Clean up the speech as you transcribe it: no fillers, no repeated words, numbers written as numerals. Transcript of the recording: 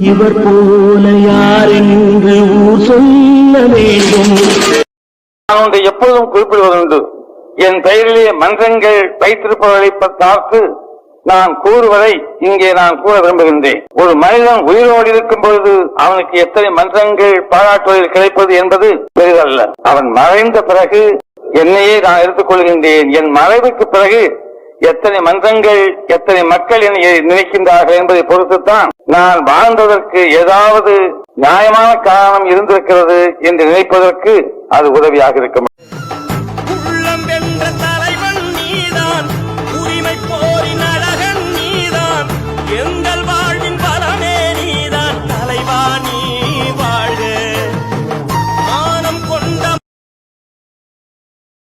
இவர் போல யார் என்று ஊர் சொல்ல வேண்டும். நான் ஒன்றை எப்பொழுதும் குறிப்பிடுவதுண்டு. என் பெயரிலே மன்றங்கள் வைத்திருப்பவர்களை பார்த்து நான் கூறுவதை இங்கே நான் கூற விரும்புகின்றேன். ஒரு மனிதன் உயிரோடு இருக்கும் பொழுது அவனுக்கு எத்தனை மன்றங்கள் பாராட்டுவதில் கிடைப்பது என்பது பெரிதல்ல. அவன் மறைந்த பிறகு என்னையே நான் எடுத்துக் கொள்கின்றேன். என் மறைவுக்கு பிறகு எத்தனை மன்றங்கள் எத்தனை மக்கள் என்னை நினைக்கின்றார்கள் என்பதை பொறுத்துத்தான் நான் வாழ்ந்ததற்கு ஏதாவது நியாயமான காரணம் இருந்திருக்கிறது என்று நினைப்பதற்கு அது உதவியாக இருக்கும்.